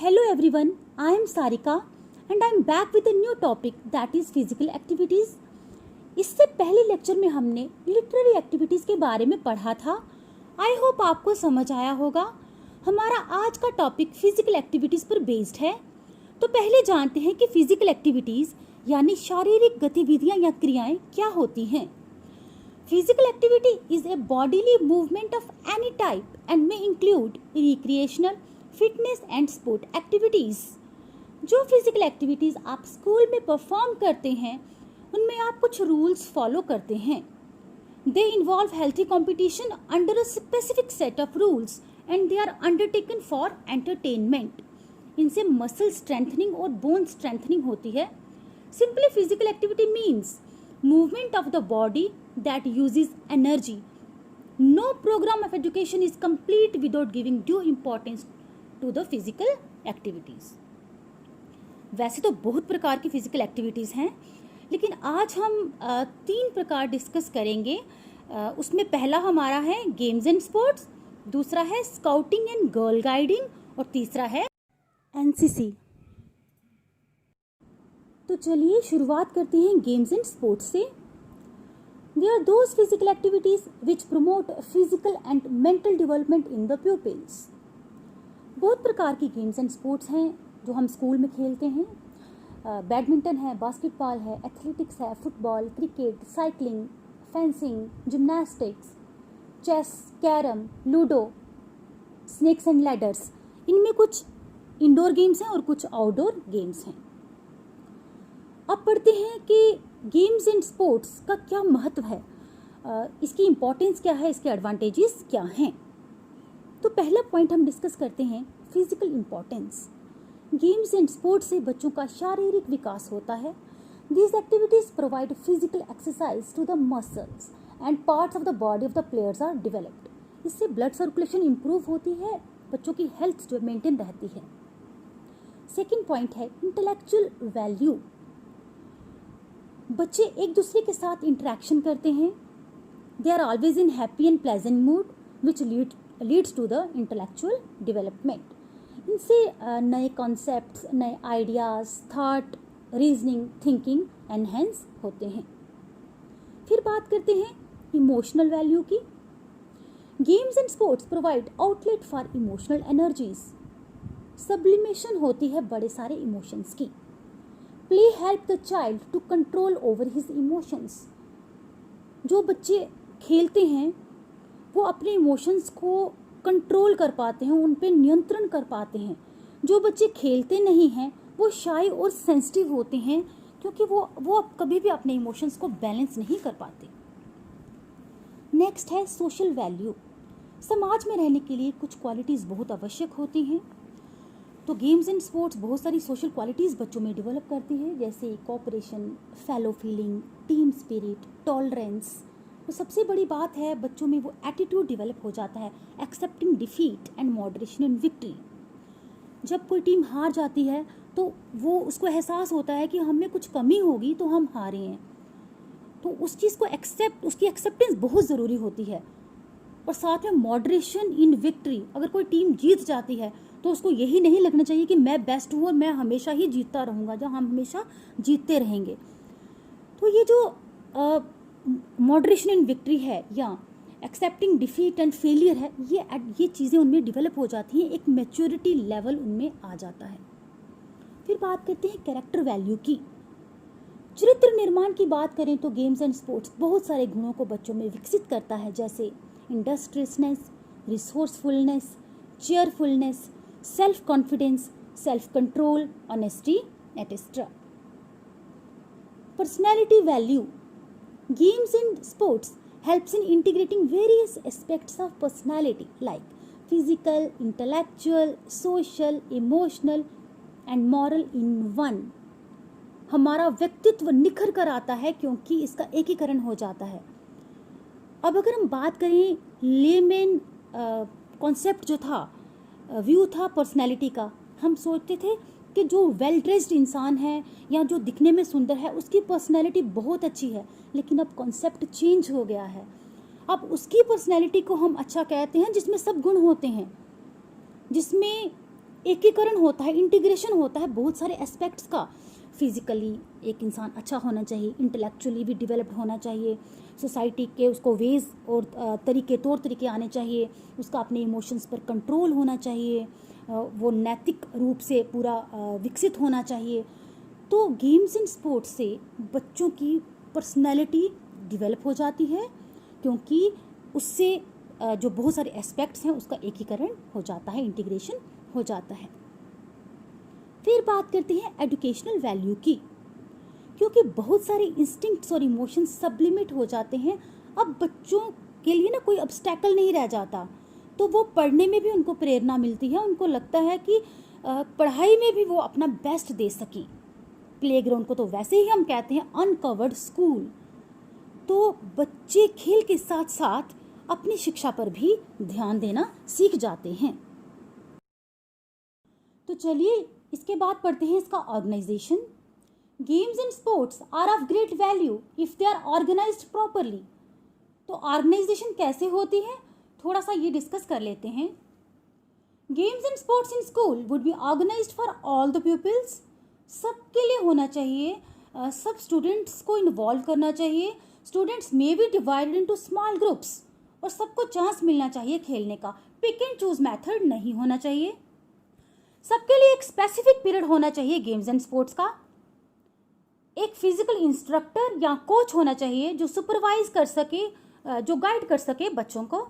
Hello everyone, I am Sarika and I am back with a new topic that is physical activities. इससे पहले lecture में हमने literary activities के बारे में पढ़ा था. आई होप आपको समझ आया होगा. हमारा आज का टॉपिक फिजिकल एक्टिविटीज़ पर बेस्ड है. तो पहले जानते हैं कि फिजिकल एक्टिविटीज़ यानी शारीरिक गतिविधियाँ या क्रियाएँ क्या होती हैं. Physical activity is a bodily movement of any type and may include recreational, fitness and sport activities. जो फिजिकल एक्टिविटीज़ आप स्कूल में परफॉर्म करते हैं उनमें आप कुछ रूल्स फॉलो करते हैं. They involve healthy competition under a specific set of rules and they are undertaken for entertainment. इनसे मसल स्ट्रेंथनिंग और बोन स्ट्रेंथनिंग होती है. Simply physical activity means movement of the body that uses energy. No program of education is complete without giving due importance to the physical activities. वैसे तो बहुत प्रकार की physical activities हैं, लेकिन आज हम 3 प्रकार डिस्कस करेंगे. उसमें पहला हमारा है गेम्स एंड स्पोर्ट्स, दूसरा है स्काउटिंग एंड गर्ल गाइडिंग और तीसरा है एनसीसी. तो चलिए शुरुआत करते हैं गेम्स एंड स्पोर्ट्स से. They are those physical activities which promote physical and mental development in the pupils. बहुत प्रकार की गेम्स एंड स्पोर्ट्स हैं जो हम स्कूल में खेलते हैं. बैडमिंटन है, बास्केटबॉल है, एथलेटिक्स है, football, cricket, cycling, fencing, gymnastics, chess, carrom, ludo, snakes and ladders. इनमें कुछ इंडोर गेम्स हैं और कुछ आउटडोर गेम्स हैं. अब पढ़ते हैं कि गेम्स एंड स्पोर्ट्स का क्या महत्व है, इसकी इम्पोर्टेंस क्या है, इसके एडवांटेजेस क्या हैं. तो पहला पॉइंट हम डिस्कस करते हैं physical importance. Games and sports से बच्चों का शारीरिक विकास होता है. These activities provide physical exercise to the muscles and parts of the body of the players are developed. इससे ब्लड सर्कुलेशन इम्प्रूव होती है, बच्चों की हेल्थ जो मेंटेन रहती है. सेकेंड पॉइंट है इंटेलेक्चुअल वैल्यू. बच्चे एक दूसरे के साथ इंटरेक्शन करते हैं. They are always in happy and pleasant mood which leads to the intellectual development. इनसे नए कॉन्सेप्ट्स, नए ideas, thought, reasoning, thinking enhance होते हैं. फिर बात करते हैं इमोशनल वैल्यू की. Games and sports provide outlet for emotional energies. Sublimation होती है बड़े सारे इमोशंस की. Play help the child to control over his emotions. जो बच्चे खेलते हैं वो अपने इमोशंस को कंट्रोल कर पाते हैं, उन पे नियंत्रण कर पाते हैं. जो बच्चे खेलते नहीं हैं वो शाय और सेंसिटिव होते हैं, क्योंकि वो कभी भी अपने इमोशंस को बैलेंस नहीं कर पाते. नेक्स्ट है सोशल वैल्यू. समाज में रहने के लिए कुछ क्वालिटीज़ बहुत आवश्यक होती हैं. तो गेम्स एंड स्पोर्ट्स बहुत सारी सोशल क्वालिटीज़ बच्चों में डेवलप करती है, जैसे cooperation, fellow feeling, team spirit, tolerance. तो सबसे बड़ी बात है बच्चों में वो एटीट्यूड डेवलप हो जाता है, accepting defeat and moderation in victory. जब कोई टीम हार जाती है तो वो उसको एहसास होता है कि हमें कुछ कमी होगी तो हम हारे हैं. तो उस चीज़ को उसकी एक्सेप्टेंस बहुत ज़रूरी होती है. और साथ में मॉडरेशन इन विक्ट्री. अगर कोई टीम जीत जाती है तो उसको यही नहीं लगना चाहिए कि मैं बेस्ट हूँ और मैं हमेशा ही जीतता रहूँगा, जहाँ हम हमेशा जीतते रहेंगे. तो ये जो मॉडरेशन इन विक्ट्री है या एक्सेप्टिंग डिफीट एंड फेलियर है, ये चीज़ें उनमें डेवलप हो जाती हैं, एक मैच्योरिटी लेवल उनमें आ जाता है. फिर बात करते हैं कैरेक्टर वैल्यू की. चरित्र निर्माण की बात करें तो गेम्स एंड स्पोर्ट्स बहुत सारे गुणों को बच्चों में विकसित करता है, जैसे industriousness, resourcefulness, cheerfulness, self confidence, self control, honesty etcetera. Personality value. Games and sports helps in integrating various aspects of personality like physical, intellectual, social, emotional and moral in one. हमारा व्यक्तित्व निखर कर आता है क्योंकि इसका एकीकरण हो जाता है. अब अगर हम बात करें लेमेन कॉन्सेप्ट जो था, व्यू था पर्सनैलिटी का, हम सोचते थे कि जो वेल ड्रेस्ड इंसान है या जो दिखने में सुंदर है उसकी पर्सनैलिटी बहुत अच्छी है. लेकिन अब कॉन्सेप्ट चेंज हो गया है. अब उसकी पर्सनैलिटी को हम अच्छा कहते हैं जिसमें सब गुण होते हैं, जिसमें एकीकरण होता है, इंटीग्रेशन होता है बहुत सारे एस्पेक्ट्स का। फिजिकली एक इंसान अच्छा होना चाहिए, इंटेलेक्चुअली भी डेवलप्ड होना चाहिए, सोसाइटी के उसको वेज और तौर तरीके आने चाहिए, उसका अपने इमोशंस पर कंट्रोल होना चाहिए, वो नैतिक रूप से पूरा विकसित होना चाहिए। तो गेम्स एंड स्पोर्ट्स से बच्चों की पर्सनैलिटी डेवलप हो जाती है, क्योंकि उससे जो बहुत सारे एस्पेक्ट्स हैं उसका एकीकरण हो जाता है, इंटीग्रेशन हो जाता है। फिर बात करते हैं एजुकेशनल वैल्यू की, क्योंकि बहुत सारे इंस्टिंक्ट्स और इमोशंस सब्लिमेट हो जाते हैं। अब बच्चों के लिए ना कोई ऑब्स्टेकल नहीं रह जाता, तो वो पढ़ने में भी उनको प्रेरणा मिलती है, उनको लगता है कि पढ़ाई में भी वो अपना बेस्ट दे सकें। प्लेग्राउंड को तो वैसे ही हम कहते हैं अनकवर्ड स्कूल। तो बच्चे खेल के साथ साथ अपनी शिक्षा पर भी ध्यान देना सीख जाते हैं। तो चलिए इसके बाद पढ़ते हैं इसका organisation. Games and sports are of great value if they are organised properly. तो ऑर्गेनाइजेशन कैसे होती है, थोड़ा सा ये डिस्कस कर लेते हैं। Games and sports in school would be organised for all the peoples. सबके लिए होना चाहिए, सब स्टूडेंट्स को इन्वॉल्व करना चाहिए। Students may be divided into small groups, और सबको चांस मिलना चाहिए खेलने का। पिक एंड चूज मेथड नहीं होना चाहिए। सबके लिए एक स्पेसिफिक पीरियड होना चाहिए गेम्स एंड स्पोर्ट्स का। एक फिजिकल इंस्ट्रक्टर या कोच होना चाहिए जो सुपरवाइज कर सके, जो गाइड कर सके बच्चों को।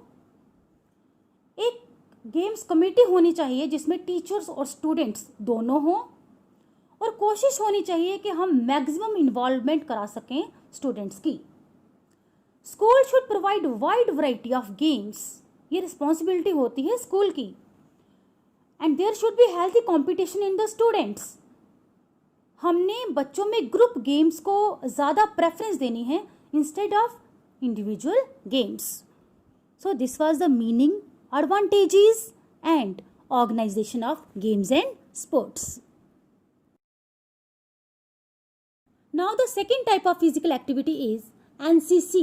एक गेम्स कमेटी होनी चाहिए जिसमें टीचर्स और स्टूडेंट्स दोनों हों, और कोशिश होनी चाहिए कि हम मैक्सिमम इन्वॉल्वमेंट करा सकें स्टूडेंट्स की। School should provide wide variety of games, ये रिस्पॉन्सिबिलिटी होती है स्कूल की। And there should be healthy competition in the students. हमने बच्चों में ग्रुप गेम्स को ज़्यादा प्रेफरेंस देनी है instead of individual games. So this was the meaning, advantages and organisation of games and sports. Now the second type of physical activity is NCC,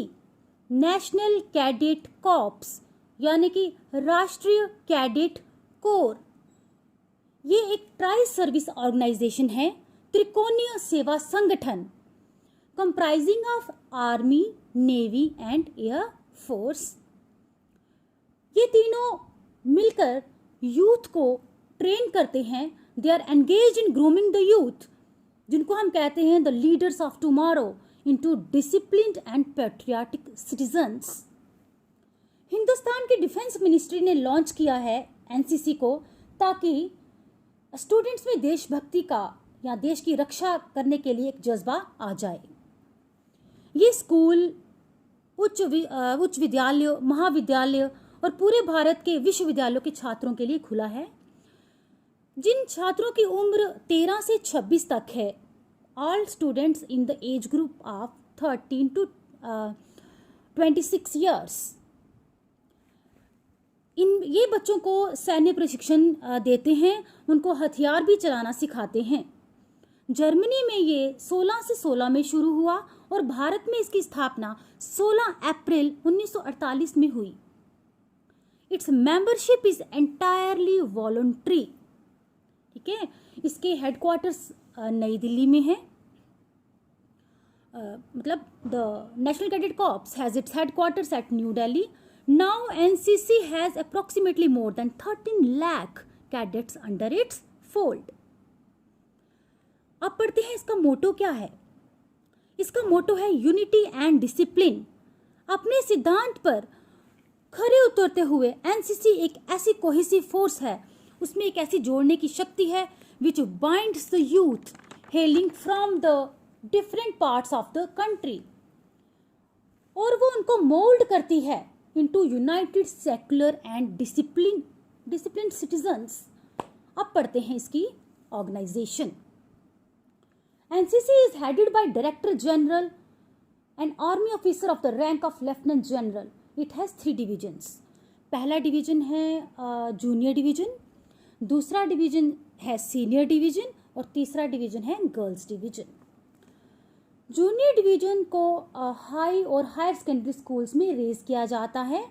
National Cadet Corps, यानी कि राष्ट्रीय cadet corps. ये एक tri service organisation है, त्रिकोणीय सेवा संगठन, comprising of army, navy and air force. ये तीनों मिलकर यूथ को ट्रेन करते हैं। They are engage in grooming the youth, जिनको हम कहते हैं the leaders of tomorrow, into disciplined and patriotic citizens. Hindustan की डिफेंस मिनिस्ट्री ने लॉन्च किया है एनसीसी को, ताकि स्टूडेंट्स में देशभक्ति का या देश की रक्षा करने के लिए एक जज्बा आ जाए। ये स्कूल, उच्च विद्यालय, महाविद्यालय और पूरे भारत के विश्वविद्यालयों के छात्रों के लिए खुला है। जिन छात्रों की उम्र 13 से 26 तक है, all students in the age group of 13 to 26 years, ये बच्चों को सैन्य प्रशिक्षण देते हैं, उनको हथियार भी चलाना सिखाते हैं। जर्मनी में ये 16 से 16 में शुरू हुआ और भारत में इसकी स्थापना 16 अप्रैल 1948 में हुई। Its membership is entirely voluntary. ठीक है, इसके हेडक्वार्टर्स नई दिल्ली में है। मतलब the national cadet corps has its headquarters at New Delhi. Now NCC has approximately more than 13 lakh cadets under its fold. अब पढ़ते हैं इसका मोटो क्या है। इसका मोटो है यूनिटी एंड डिसिप्लिन। अपने सिद्धांत पर खरे उतरते हुए एनसीसी एक ऐसी कोहेसिव फोर्स है, उसमें एक ऐसी जोड़ने की शक्ति है which binds the youth hailing from the different parts of the country, और वो उनको मोल्ड करती है into united secular and disciplined citizens. अब पढ़ते हैं इसकी organisation. NCC is headed by director general and army officer of the rank of lieutenant general. It has 3 divisions. पहला डिवीजन है जूनियर डिवीजन, दूसरा डिवीजन है सीनियर डिवीजन और तीसरा डिवीजन है गर्ल्स डिवीजन। जूनियर डिवीजन को हाई और higher secondary schools में रेज किया जाता है।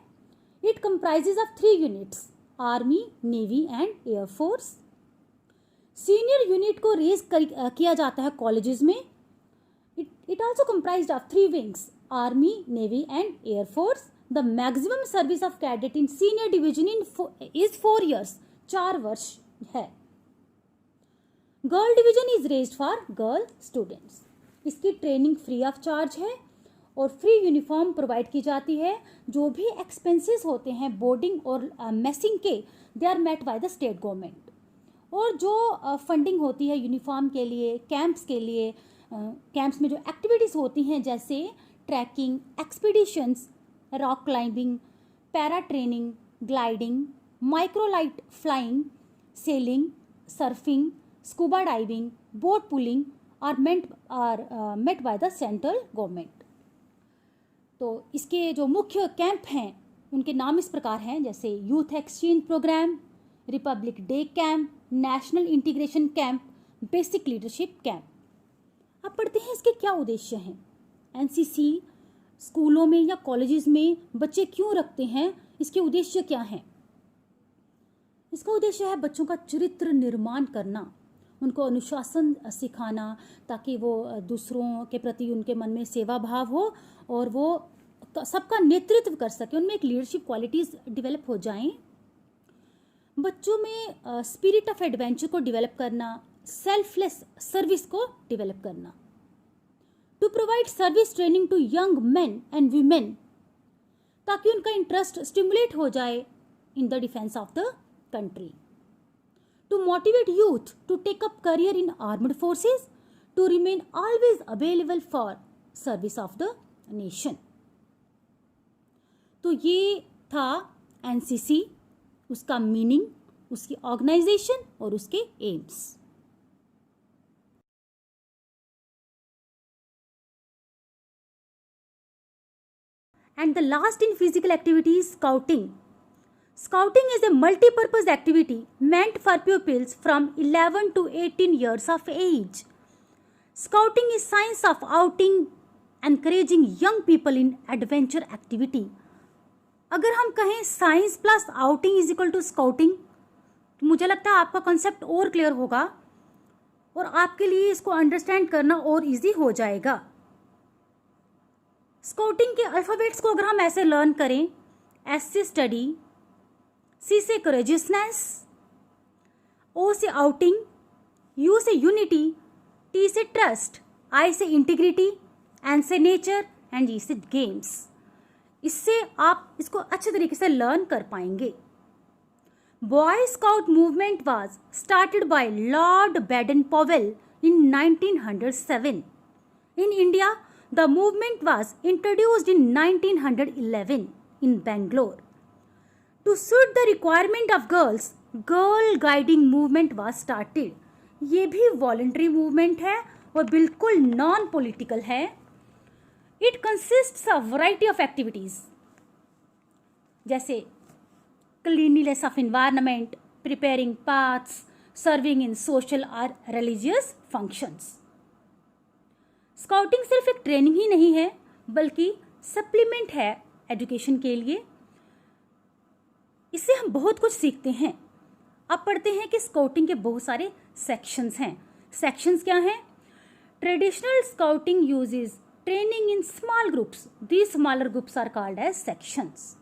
It comprises of 3 units, army, navy and air force. Special unit को रेज किया जाता है कॉलेजेस में. It also comprised of 3 wings, Army, Navy and Air Force. The maximum service of cadet in senior division is 4 years. 4 वर्ष है. Girl division is raised for girl students. इसकी training free of charge है और free uniform provide की जाती है. जो भी एक्सपेंसेस होते हैं बोर्डिंग और मेसिंग के, they are met by the state government. और जो फंडिंग होती है यूनिफॉर्म के लिए, कैंप्स के लिए, कैंप्स में जो एक्टिविटीज़ होती हैं जैसे trekking, expeditions, rock climbing, para training, gliding, microlight flying, sailing, surfing, scuba diving, boat pulling are met by the central government. तो इसके जो मुख्य कैंप हैं उनके नाम इस प्रकार हैं, जैसे youth exchange programme, republic day camp, national integration camp, basic leadership camp. अब पढ़ते हैं इसके क्या उद्देश्य हैं. एनसीसी स्कूलों में या कॉलेजेस में बच्चे क्यों रखते हैं, इसके उद्देश्य क्या हैं. इसका उद्देश्य है बच्चों का चरित्र निर्माण करना, उनको अनुशासन सिखाना, ताकि वो दूसरों के प्रति उनके मन में सेवा भाव हो और वो सबका नेतृत्व कर सके, उनमें एक लीडरशिप क्वालिटीज़ डेवलप हो जाएं. बच्चों में स्पिरिट ऑफ एडवेंचर को डेवलप करना, सेल्फलेस सर्विस को डेवलप करना. To provide service training to young men and women, ताकि उनका इंटरेस्ट स्टिमुलेट हो जाए in the defence of the country. To motivate youth to take up career in armed forces, to remain always available for service of the nation. तो ये था NCC, उसका meaning, उसकी organisation और उसके AIIMS. And the last in physical activity is scouting. Scouting is a multi-purpose activity meant for pupils from 11 to 18 years of age. Scouting is science of outing, encouraging young people in adventure activity. अगर हम कहें science plus outing is equal to scouting, तो मुझे लगता है आपका concept और clear होगा और आपके लिए इसको अंडरस्टैंड करना और इजी हो जाएगा. स्काउटिंग के अल्फ़ाबेट्स को अगर हम ऐसे लर्न करें, एस से स्टडी, सी से करेजियसनेस, ओ से आउटिंग, यू से यूनिटी, टी से ट्रस्ट, आई से इंटीग्रिटी, एन से नेचर एंड जी से गेम्स. इससे आप इसको अच्छे तरीके से लर्न कर पाएंगे. Boy scout movement was started by Lord Baden Powell in 1907. In India the movement was introduced in 1911 in Bangalore. To suit the requirement of girls, girl guiding movement was started. ये भी voluntary movement है और बिल्कुल non political है. It consists of variety of activities जैसे cleanliness of environment, preparing paths, serving in social or religious functions. Scouting सिर्फ एक training ही नहीं है बल्कि सप्लीमेंट है एजुकेशन के लिए. इससे हम बहुत कुछ सीखते हैं. अब पढ़ते हैं कि स्काउटिंग के बहुत सारे सेक्शंस हैं. सेक्शंस क्या हैं? Traditional scouting uses training in small groups. These smaller groups are called as sections.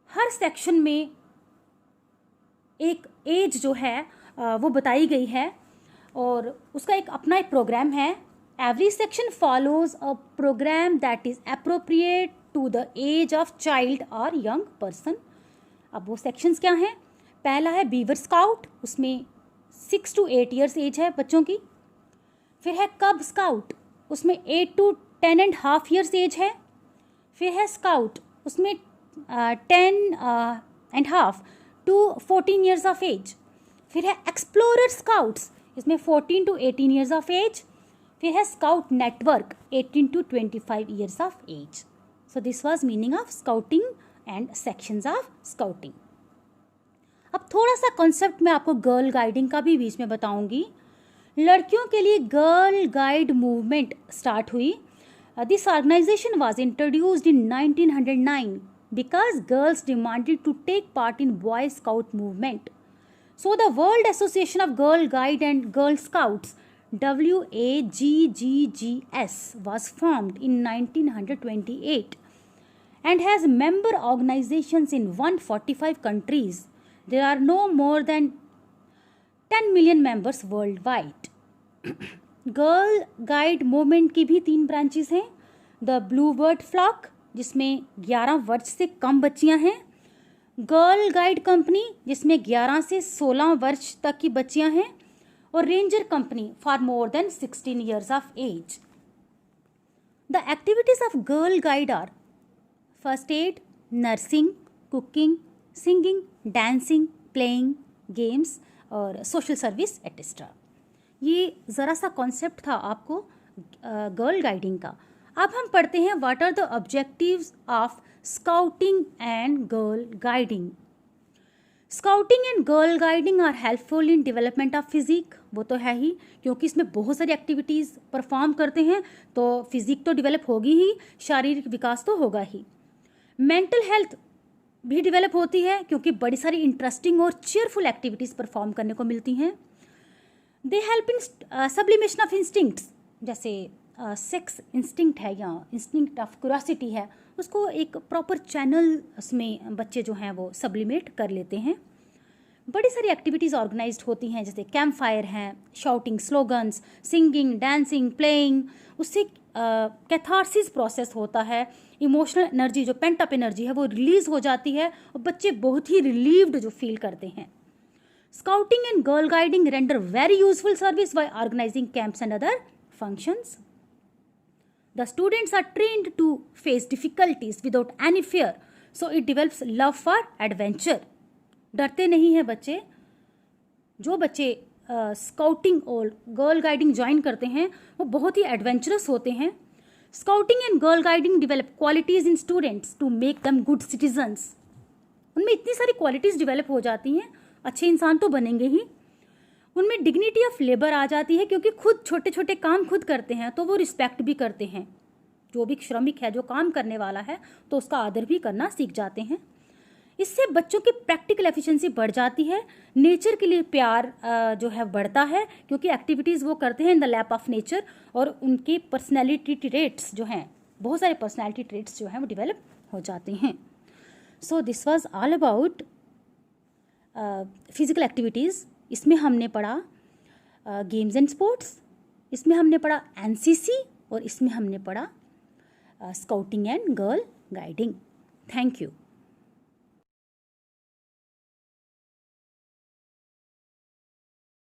हर सेक्शन में एक एज जो है वो बताई गई है और उसका एक अपना एक प्रोग्राम है. Every section follows a programme that is appropriate to the age of child और यंग पर्सन. अब वो सेक्शंस क्या हैं? पहला है बीवर स्काउट, उसमें 6 to 8 ईयर्स एज है बच्चों की. फिर है कब स्काउट, उसमें 8 to 10.5 ईयर्स एज है. फिर है स्काउट, उसमें 10.5 to 14 ईयर्स ऑफ एज. फिर है एक्सप्लोरर स्काउट्स, इसमें 14 to 18 ईयर्स ऑफ एज. फिर है scout network 18 to 25 years of age. So this was meaning of scouting and sections of scouting. अब थोड़ा सा कॉन्सेप्ट मैं आपको गर्ल गाइडिंग का भी बीच में बताऊंगी. लड़कियों के लिए गर्ल गाइड मूवमेंट स्टार्ट हुई. This organisation was introduced in 1909 because girls demanded to take part in boy scout movement. So the World Association of Girl Guide and Girl Scouts, WAGGGS, was formed in 1928 and has member organizations in 145 countries. There are no more than 10 million members worldwide. Girl guide movement की भी 3 branches हैं. The blue bird flock, जिसमें 11 वर्ष से कम बच्चियां हैं. Girl guide company, जिसमें 11 से 16 वर्ष तक की बच्चियां हैं. और ranger company for more than 16 years of age. The activities of girl guide are first aid, nursing, cooking, singing, dancing, playing, games और social service etc. ये ज़रा सा कॉन्सेप्ट था आपको गर्ल गाइडिंग का. अब हम पढ़ते हैं what are the objectives of scouting and girl guiding. Scouting and girl guiding are helpful in development of physique. वो तो है ही, क्योंकि इसमें बहुत सारी एक्टिविटीज़ परफॉर्म करते हैं तो फिजिक तो डेवलप होगी ही, शारीरिक विकास तो होगा ही. मेंटल हेल्थ भी डेवलप होती है क्योंकि बड़ी सारी इंटरेस्टिंग और चेयरफुल एक्टिविटीज़ परफॉर्म करने को मिलती हैं. They help in sublimation of instincts, जैसे सेक्स इंस्टिंक्ट है या इंस्टिंक्ट ऑफ क्यूरियोसिटी है, उसको एक प्रॉपर चैनल में बच्चे जो हैं वो सब्लिमेट कर लेते हैं. बड़ी सारी एक्टिविटीज़ ऑर्गेनाइज्ड होती हैं, जैसे कैंप फायर हैं, shouting slogans, singing, dancing, playing. उससे कैथारसिस प्रोसेस होता है. इमोशनल एनर्जी, जो पेंट अप एनर्जी है, वो रिलीज़ हो जाती है और बच्चे बहुत ही रिलीव्ड जो फील करते हैं. Scouting and girl guiding render very useful service by organising camps and other functions. The students are trained to face difficulties without any fear, so it develops love for adventure. डरते नहीं हैं बच्चे. जो बच्चे scouting और girl guiding join करते हैं वो बहुत ही एडवेंचरस होते हैं. Scouting and girl guiding develop qualities in students to make them good citizens. उनमें इतनी सारी क्वालिटीज़ डेवलप हो जाती हैं, अच्छे इंसान तो बनेंगे ही. उनमें डिग्निटी ऑफ लेबर आ जाती है क्योंकि खुद छोटे छोटे काम खुद करते हैं तो वो रिस्पेक्ट भी करते हैं. जो भी श्रमिक है, जो काम करने वाला है, तो उसका आदर भी करना सीख जाते हैं. इससे बच्चों की प्रैक्टिकल एफिशिएंसी बढ़ जाती है. नेचर के लिए प्यार जो है बढ़ता है क्योंकि एक्टिविटीज़ वो करते हैं in the lab of nature. और उनके पर्सनैलिटी ट्रेट्स जो हैं, बहुत सारे पर्सनैलिटी ट्रेट्स जो हैं वो डेवलप हो जाते हैं. सो this was all about physical activities. इसमें हमने पढ़ा गेम्स एंड स्पोर्ट्स, इसमें हमने पढ़ा एनसीसी और इसमें हमने पढ़ा scouting and girl guiding. Thank you.